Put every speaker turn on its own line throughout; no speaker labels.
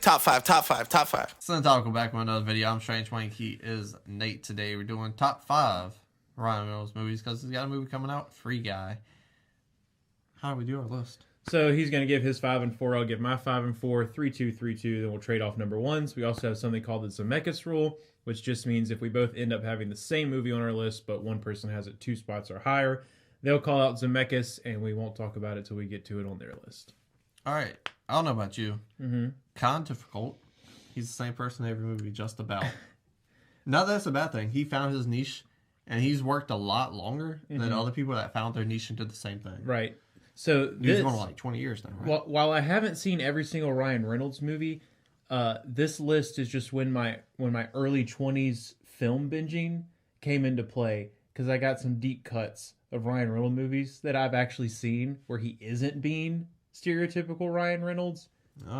Top five, top five, top five.
Since I'll go back with another video, I'm Strange Wayne. He is Nate. Today we're doing top 5 Ryan Reynolds movies because he's got a movie coming out. Free Guy. How do we do our list?
So he's going to give his 5 and 4. I'll give my 5 and 4. 3-2, 3-2. Then we'll trade off number ones. We also have something called the Zemeckis rule, which just means if we both end up having the same movie on our list, but one person has it 2 spots or higher, they'll call out Zemeckis, and we won't talk about it till we get to it on their list.
All right. I don't know about you.
Mm-hmm.
Kind of difficult. He's the same person in every movie, just about. Not that that's a bad thing. He found his niche, and he's worked a lot longer than other people that found their niche and did the same thing.
Right. So
he's going on like 20 years now, right?
While I haven't seen every single Ryan Reynolds movie, this list is just when my early 20s film binging came into play, because I got some deep cuts of Ryan Reynolds movies that I've actually seen where he isn't being stereotypical Ryan Reynolds,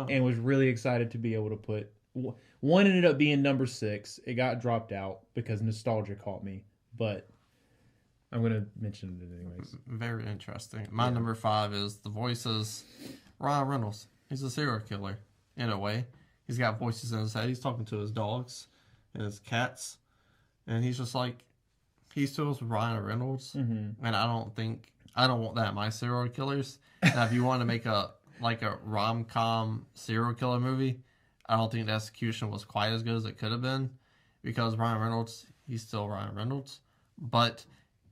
and was really excited to be able to put one. Ended up being number 6. It got dropped out because nostalgia caught me, but I'm gonna mention it anyways.
Very interesting. My number 5 is the voices. Ryan Reynolds. He's a serial killer in a way. He's got voices in his head. He's talking to his dogs and his cats, and he's just like, he still is Ryan Reynolds, and I don't want that in my serial killers. Now, if you want to make a rom-com serial killer movie, I don't think the execution was quite as good as it could have been, because Ryan Reynolds, he's still Ryan Reynolds, but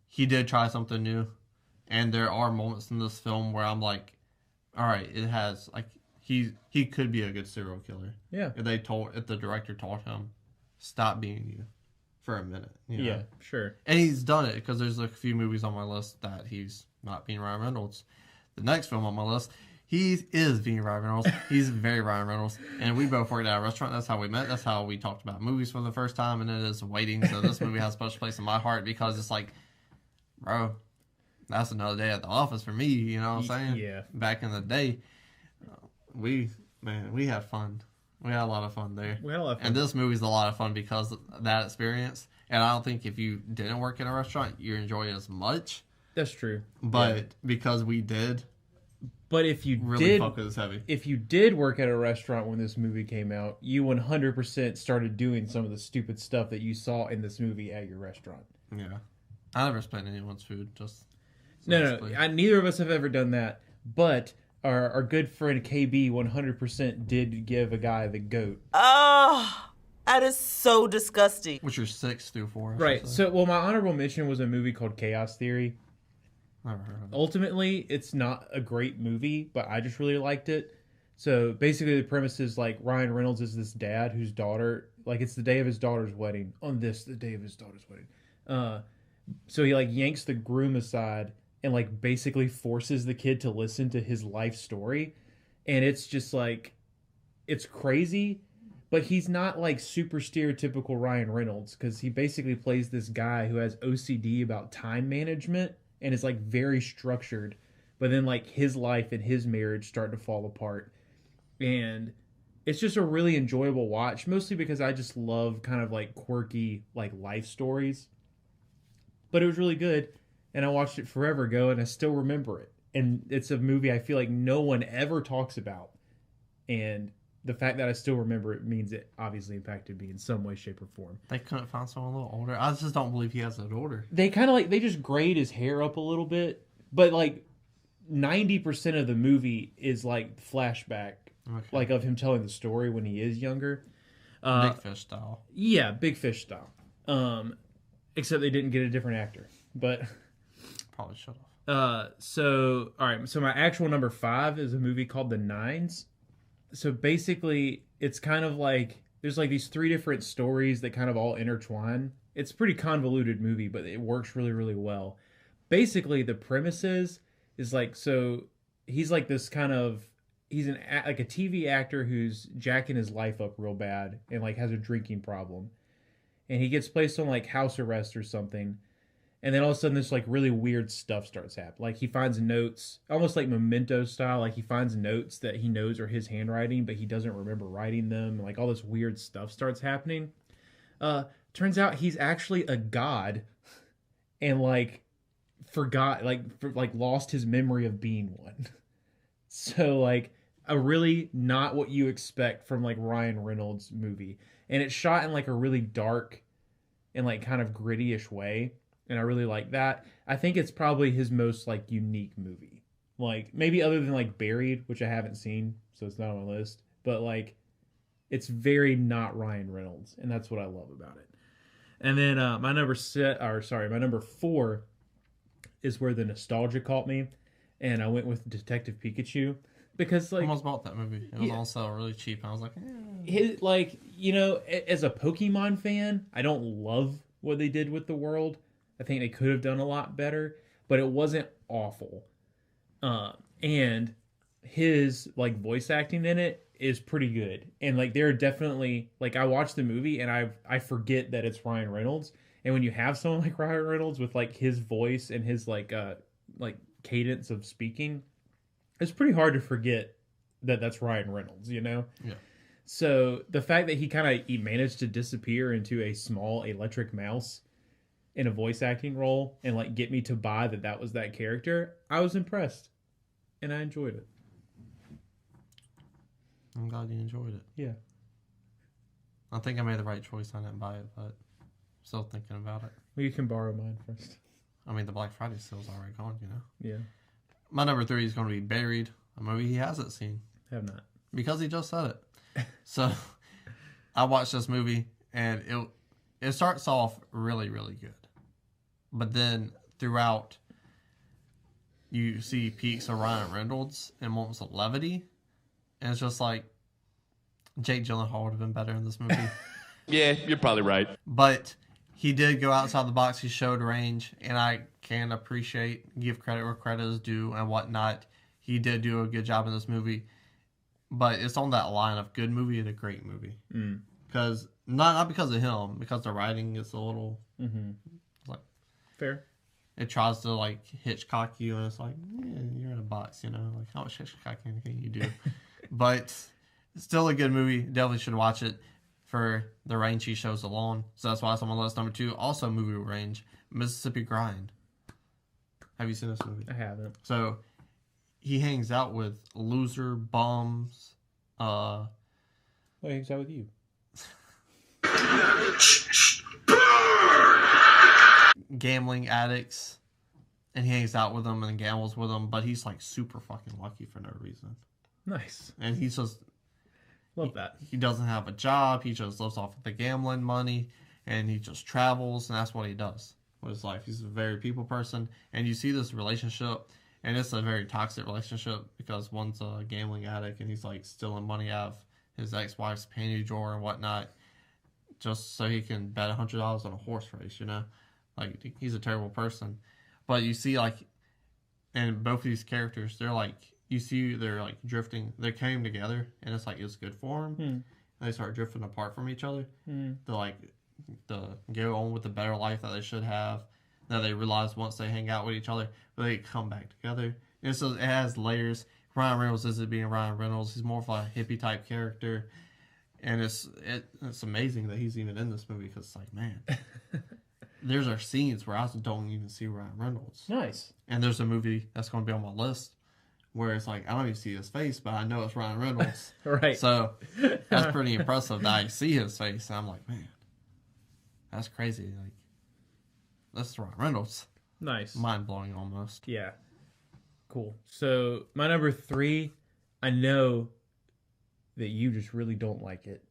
he did try something new, and there are moments in this film where I'm like, all right, it has, like, he could be a good serial killer.
Yeah.
If the director told him, stop being you for a minute. You know?
Yeah, sure.
And he's done it, because there's a few movies on my list that he's not being Ryan Reynolds. The next film on my list, he is being Ryan Reynolds. He's very Ryan Reynolds. And we both worked at a restaurant. That's how we met. That's how we talked about movies for the first time. And it is Waiting. So this movie has a special place in my heart, because it's like, bro, that's another day at the office for me. You know what I'm saying?
Yeah.
Back in the day, we had fun. We had a lot of fun there.
We had a lot of fun.
And this movie's a lot of fun because of that experience. And I don't think if you didn't work in a restaurant, you enjoy it as much.
That's true.
But because we did,
but if you
really fuck with us heavy.
If you did work at a restaurant when this movie came out, you 100% started doing some of the stupid stuff that you saw in this movie at your restaurant.
Yeah. I never spent anyone's food. Just
no. Neither of us have ever done that. But our good friend KB 100% did give a guy the goat.
Oh, that is so disgusting.
Which are 6 through 4.
Right. So, my honorable mention was a movie called Chaos Theory.
Never heard of it.
Ultimately, it's not a great movie, but I just really liked it. So basically the premise is like Ryan Reynolds is this dad whose daughter, like it's the day of his daughter's wedding. The day of his daughter's wedding. So he like yanks the groom aside and like basically forces the kid to listen to his life story. And it's just like, it's crazy, but he's not like super stereotypical Ryan Reynolds, because he basically plays this guy who has OCD about time management and is like very structured, but then like his life and his marriage start to fall apart. And it's just a really enjoyable watch, mostly because I just love kind of like quirky like life stories. But it was really good, and I watched it forever ago, and I still remember it. And it's a movie I feel like no one ever talks about. And the fact that I still remember it means it obviously impacted me in some way, shape, or form.
They couldn't find someone a little older. I just don't believe he has that older.
They kind of like, they just grade his hair up a little bit, but like 90% of the movie is like flashback, like of him telling the story when he is younger.
Big Fish style.
Yeah, Big Fish style. Except they didn't get a different actor, but
probably should have.
So all right, so my actual number 5 is a movie called The Nines. So basically, it's kind of like there's like these 3 different stories that kind of all intertwine. It's a pretty convoluted movie, but it works really, really well. Basically, the premise is like, so he's like this kind of, he's like a TV actor who's jacking his life up real bad and like has a drinking problem. And he gets placed on like house arrest or something. And then all of a sudden this like really weird stuff starts happening. Like he finds notes, almost like Memento style. Like he finds notes that he knows are his handwriting, but he doesn't remember writing them. Like all this weird stuff starts happening. Turns out he's actually a god and like forgot, like lost his memory of being one. So like a really not what you expect from like Ryan Reynolds movie, and it's shot in like a really dark and like kind of gritty-ish way, and I really like that. I think it's probably his most like unique movie, like maybe other than like Buried, which I haven't seen, so it's not on my list, but like it's very not Ryan Reynolds, and that's what I love about it. And then my number 4 is where the nostalgia caught me, and I went with Detective Pikachu because
I
like
almost bought that movie. It was on sale really cheap. And I was like,
like, you know, as a Pokemon fan, I don't love what they did with the world. I think they could have done a lot better, but it wasn't awful. And his like voice acting in it is pretty good. And like there are definitely like I watched the movie and I forget that it's Ryan Reynolds. And when you have someone like Ryan Reynolds with like his voice and his like cadence of speaking, it's pretty hard to forget that that's Ryan Reynolds, you know?
yeah.
So the fact that he managed to disappear into a small electric mouse in a voice acting role and like get me to buy that was that character, I was impressed and I enjoyed it.
I'm glad you enjoyed it.
Yeah.
I think I made the right choice. I didn't buy it, but still thinking about it.
Well, you can borrow mine first.
I mean, the Black Friday sale's already gone, you know?
Yeah.
My number 3 is going to be Buried, a movie he hasn't seen.
Have not.
Because he just said it. So, I watched this movie, and it starts off really, really good. But then, throughout, you see peaks of Ryan Reynolds and moments of levity. And it's just like, Jake Gyllenhaal would have been better in this movie.
Yeah, you're probably right.
But he did go outside the box. He showed range, and I can give credit where credit is due and whatnot. He did do a good job in this movie, but it's on that line of good movie and a great movie. Because not because of him, because the writing is a little like
Fair.
it tries to like Hitchcock you, and it's like you're in a box, you know, like how much Hitchcocking can you do? But it's still a good movie. Definitely should watch it for the range he shows alone. So that's why it's on my list. Number 2, also movie range, Mississippi Grind. Have you seen this movie?
I haven't.
So he hangs out with loser bums,
Well, he hangs out with you.
gambling addicts, and he hangs out with them and gambles with them. But he's like super fucking lucky for no reason.
Nice.
And he's just
Love that.
he doesn't have a job. He just lives off of the gambling money, and he just travels, and that's what he does with his life. He's a very people person, and you see this relationship, and it's a very toxic relationship because one's a gambling addict, and he's like stealing money out of his ex-wife's panty drawer and whatnot, just so he can bet $100 on a horse race. You know, like he's a terrible person. But you see, like, and both of these characters, they're like. You see, they're like drifting. They came together, and it's like it's good for them. And they start drifting apart from each other. They're like, go on with the better life that they should have. That they realize once they hang out with each other, but they come back together. And so it has layers. Ryan Reynolds isn't being Ryan Reynolds. He's more of a hippie type character, and it's amazing that he's even in this movie because it's like, man, there's our scenes where I don't even see Ryan Reynolds.
Nice.
And there's a movie that's going to be on my list. Where it's like, I don't even see his face, but I know it's Ryan Reynolds.
Right.
So, that's pretty impressive that I see his face. And I'm like, man, that's crazy. Like, that's Ryan Reynolds.
Nice.
Mind-blowing almost.
Yeah. Cool. So, my number 3, I know that you just really don't like it,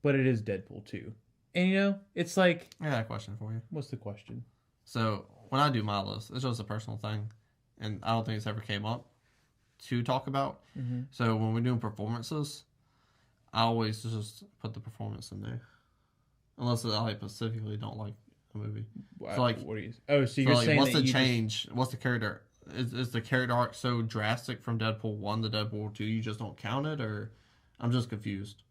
but it is Deadpool 2. And, you know, it's like...
I got a question for you.
What's the question?
So, when I do my list, it's just a personal thing. And I don't think it's ever came up to talk about. So when we're doing performances, I always just put the performance in there, unless I specifically don't like a movie.
Wow.
So like,
what are you? Oh, so you're
like,
saying
what's
that
the
you
change? What's the character? Is the character arc so drastic from Deadpool 1 to Deadpool 2? You just don't count it, or I'm just confused.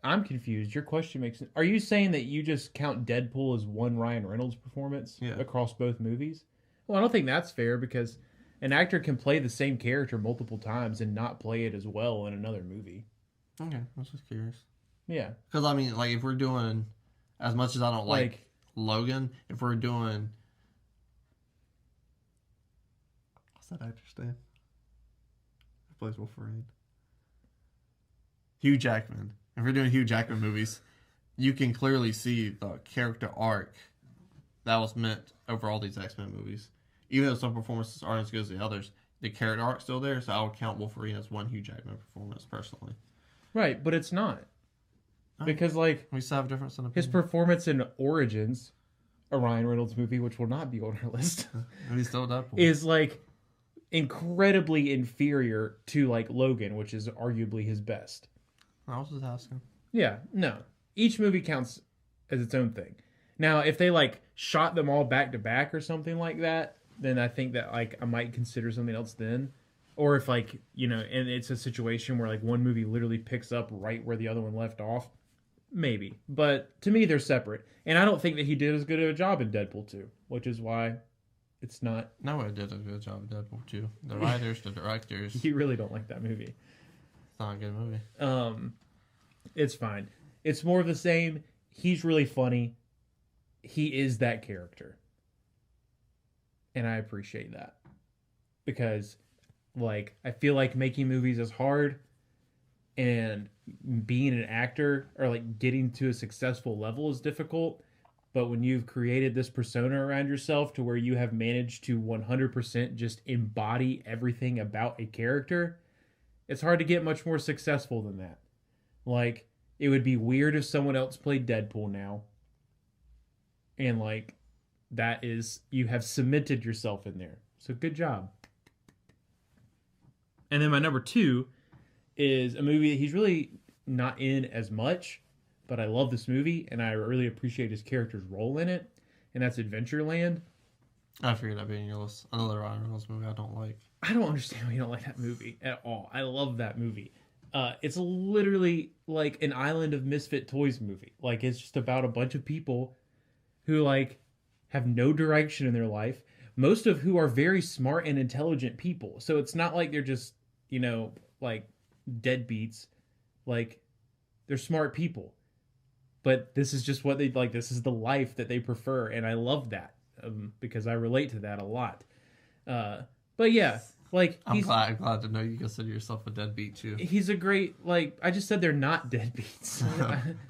I'm confused. Your question makes sense. Are you saying that you just count Deadpool as one Ryan Reynolds performance across both movies? Well, I don't think that's fair because an actor can play the same character multiple times and not play it as well in another movie.
Okay, I was just curious.
Yeah.
Because, I mean, like, if we're doing, as much as I don't like Logan, if we're doing... What's that actor's name? Who plays Wolverine? Hugh Jackman. If you're doing Hugh Jackman movies, you can clearly see the character arc that was meant over all these X-Men movies. Even though some performances aren't as good as the others, the character arc's still there, so I would count Wolverine as one Hugh Jackman performance, personally.
Right, but it's not. Because, like,
We still have a difference in
his
opinion.
performance in Origins, a Ryan Reynolds movie, which will not be on our list,
And he's still Deadpool.
is, like, incredibly inferior to, like, Logan, which is arguably his best.
I was just asking.
Yeah, no. Each movie counts as its own thing. Now, if they, like, shot them all back to back or something like that, then I think that, like, I might consider something else then. Or if, like, you know, and it's a situation where, like, one movie literally picks up right where the other one left off, maybe. But to me, they're separate. And I don't think that he did as good of a job in Deadpool 2, which is why it's not...
No one did a good job of Deadpool 2. The writers, the directors.
You really don't like that movie.
It's not a good movie.
It's fine. It's more of the same. He's really funny. He is that character. And I appreciate that. Because, like, I feel like making movies is hard, and being an actor or, like, getting to a successful level is difficult. But when you've created this persona around yourself to where you have managed to 100% just embody everything about a character, it's hard to get much more successful than that. Like, it would be weird if someone else played Deadpool now. And, like, that is, you have cemented yourself in there. So good job. And then my number 2 is a movie that he's really not in as much, but I love this movie and I really appreciate his character's role in it. And that's Adventureland.
I figured that'd be in your list. Another Ryan Reynolds movie I don't like.
I don't understand why you don't like that movie at all. I love that movie. It's literally like an Island of Misfit Toys movie. Like, it's just about a bunch of people who, like, have no direction in their life, most of who are very smart and intelligent people. So it's not like they're just, you know, like, deadbeats. Like, they're smart people. But this is just what they like. This is the life that they prefer. And I love that because I relate to that a lot. But yeah, like,
I'm glad to know you consider yourself a deadbeat too.
he's a great, like, I just said they're not deadbeats.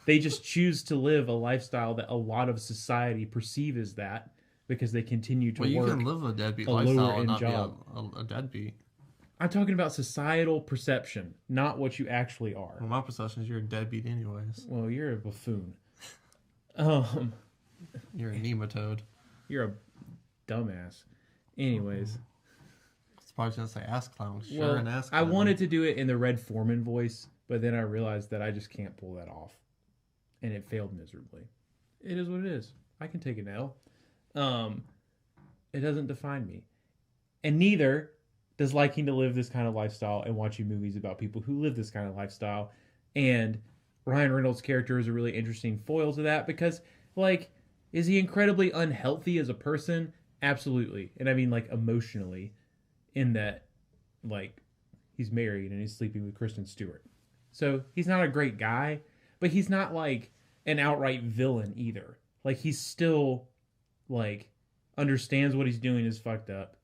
They just choose to live a lifestyle that a lot of society perceive as that because they continue to
Well, you
work.
can live a deadbeat
a
lifestyle
lower-end
and not
job.
be a deadbeat.
I'm talking about societal perception, not what you actually are.
Well, my perception is you're a deadbeat anyways.
Well, you're a buffoon.
You're a nematode.
You're a dumbass. Anyways.
It's probably going to say ass clown. Sure,
Well,
an ass
I
clown.
wanted to do it in the Red Foreman voice, but then I realized that I just can't pull that off. And it failed miserably. It is what it is. I can take an L. It doesn't define me. And neither does liking to live this kind of lifestyle and watching movies about people who live this kind of lifestyle. And Ryan Reynolds' character is a really interesting foil to that because, like, is he incredibly unhealthy as a person? Absolutely. And I mean, like, emotionally, in that, like, he's married and he's sleeping with Kristen Stewart. So he's not a great guy, but he's not, like, an outright villain either. Like, he's still, like, understands what he's doing is fucked up.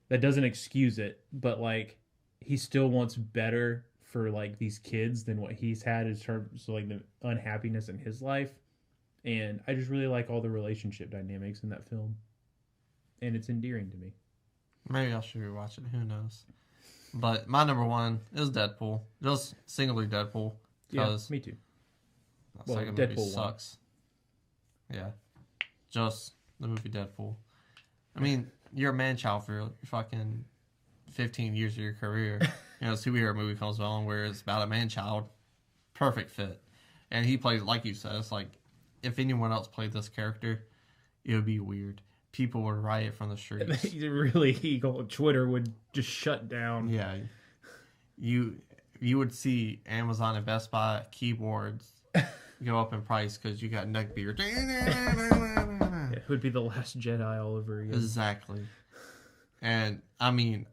That doesn't excuse it, but, like, he still wants better for, like, these kids than what he's had in terms of, like, the unhappiness in his life. And I just really like all the relationship dynamics in that film. And it's endearing to me.
Maybe I should rewatch it. Who knows? But my number 1 is Deadpool. Just singly Deadpool.
Yeah,
Because
me too.
the
Well,
second
Deadpool
movie
1.
sucks. Yeah. Just the movie Deadpool. I mean, you're a man-child for fucking 15 years of your career. You know, a superhero movie comes along where it's about a man-child. Perfect fit. And he plays, like you said, it's like, if anyone else played this character, it would be weird. People would riot from the streets.
Twitter would just shut down.
Yeah. You would see Amazon and Best Buy keyboards go up in price because you got neckbeard.
It would be the Last Jedi all over again.
Exactly. And, I mean,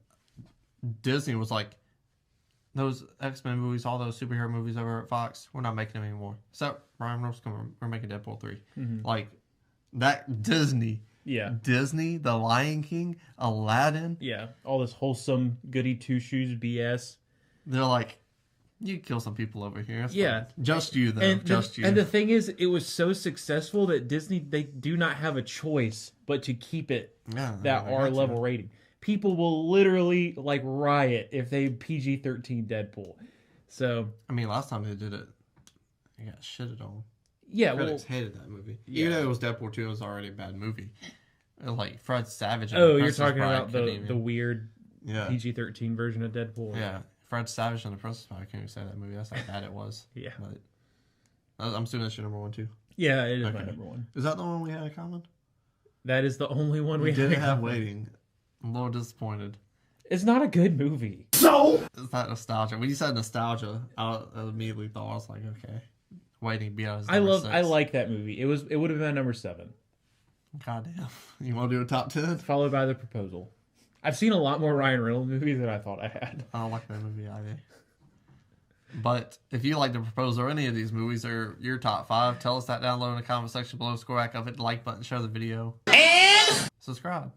Disney was like, those X-Men movies, all those superhero movies over at Fox, we're not making them anymore. So, Ryan Reynolds, we're making Deadpool 3.
Mm-hmm.
Like, that Disney, The Lion King, Aladdin.
Yeah, all this wholesome goody two-shoes BS.
They're like, You kill some people over here. That's
Yeah.
fine. Just you though.
And
Just you.
And the thing is, it was so successful that Disney, they do not have a choice but to keep it
Yeah,
that
they got
R
to.
level rating. People will literally like riot if they PG-13 Deadpool. So
I mean, last time they did it, they got shitted on.
yeah,
Critics hated that movie.
yeah.
Even though it was Deadpool 2, it was already a bad movie. Like Fred Savage. And
oh,
the
you're
Princess
talking
Bride
about
couldn't
the
even-
weird
yeah.
PG-13 version of Deadpool.
Yeah, Fred Savage and the Princess Bride. I can't even say that movie. That's how bad it was.
Yeah.
But I'm assuming that's your number one too.
Yeah, it is my
Okay.
number one.
Is that the one we had in common?
That is the only one we
We didn't
have.
have Waiting. I'm a little disappointed.
It's not a good movie.
It's not nostalgia. When you said nostalgia, I immediately thought, I was like, okay. Waiting beyond.
I like that movie. It would have been number 7,
Goddamn. You want to do a top 10?
followed by The Proposal. I've seen a lot more Ryan Reynolds movies than I thought I had.
I don't like that movie either. But if you like The Proposal or any of these movies or your top 5, tell us that down below in the comment section below. Score back up, hit the like button, share the video, and subscribe.